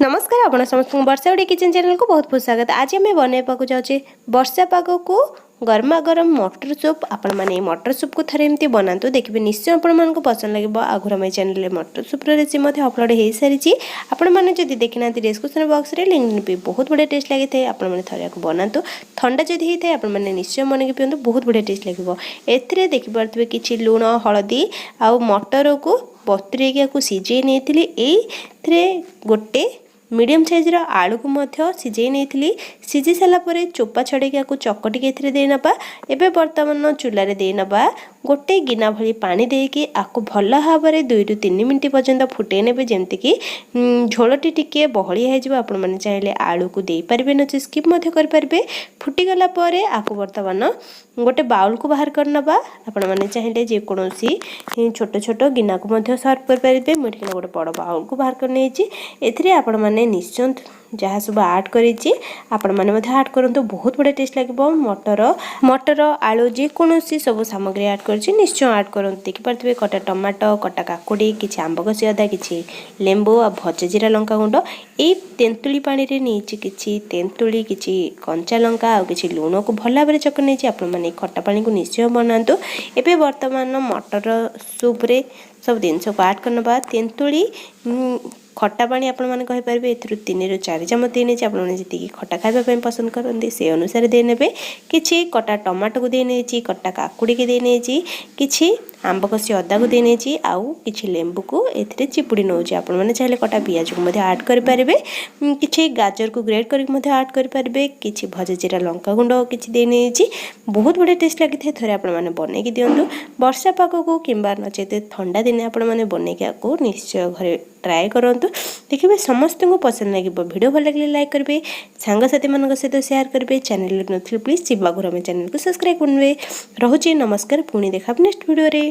नमस्कार आपण समस्त वर्षा ओडी किचन चैनल को बहुत बहुत स्वागत। आज आम बनवाक जाऊे वर्षा पाग को गर्मा गरम मटर सूप। आपण मैंने मटर सूप को थे एमती बनातु देखिए निश्चय आपण को पसंद लगे। आगुरी आम चैनल मटर सूप रेसिपी अपलोड हो सारी आपण मैंने जब देखी ना डिस्क्रिप्शन बॉक्स रे लिंक भी बहुत बढ़िया टेस्ट लगी था। आपण मैंने थे बनातु ठंडा जदि होता है आपण मैंने निश्चय मन की पिंतु बहुत बढ़िया टेस्ट लगे। एथिरे देखि पार्थिबे किछि लूण हळदी आ मटर को बतुरेक सिझे नहीं गोटे मीडियम साइजर आलू को मध्य सिझे नहीं सिझी सारापर चोपा छड़े चकटिक देनबा। एबे बर्तमान चूल्हे देनबा गोटे गिना भली पानी देकी आपको भल भाव में 2 ରୁ 3 मिनट पर्यंत फुटे ने जमतीक झोलटी टिके बहलिया हो। आपण मैंने चाहिए आलू को दे पारे न स्किप करें। फुटीगला आपको बर्तमान गोटे बाउल को बाहर करनबा। आपण मैंने चाहिए जेकोसी छोट छोट गिना को सर्व करेंगे। मुझे गोटे बड़ बाउल को बाहर कर आपण मैंने निश्चय जहाँ सब आड करी आपण मैंने आड करूँ बहुत बढ़िया टेस्ट लगे। मटर आलू जेकोसी सब सामग्री आड कर निश्चय आड करूँ। देखिपे कटा टमाटो कटा काकुड़ी किसी आंब कषि अदा किसी लेंबू आ भजा जीरा लंका गुंड ये तेंतुली पानी रे नहीं कि तेंतुली किसी कंचा लंका आ कि लुण को भल भाव चक नहीं आपने खटा पानी को निश्चय बनातु। एबे वर्तमान मटर सूप रे सब जिनस को आड करनबा। तेंतुली खटा पानी आपण मैंने कहींपारे ए 3 ରୁ 4 चामच देने जी खटा खावाई पसंद करते से अनुसार देने। किसी कटा टमाटो को देने कटा काकुड़ी के देने किसी आंब कषि अदा को देने आउ कि लेंबू को ए चिपुड़ी नौ। आपण मैंने चाहिए कटा पियाज को आड करें। किसी गाजर को ग्रेड करके आड करें। किसी भजा जीरा लंका गुंड किसी देने बहुत बढ़िया टेस्ट लगी था। थे आपने बनईकी दिंतु वर्षा पाग को कि नचेत ठंडा दिने आपण मैंने बनईकी आपको निश्चय घरे ट्राए करूँ। देखिए समस्त को पसंद लगे। वीडियो भल लगे लाइक करेंगे सांगसाथी मान सहित शेयर करेंगे। चैनल नी प्लीज शिव आगुरी चैनल को सब्सक्राइब करेंगे। रोचे नमस्कार पुणी देखा नेक्स्ट वीडियो रे।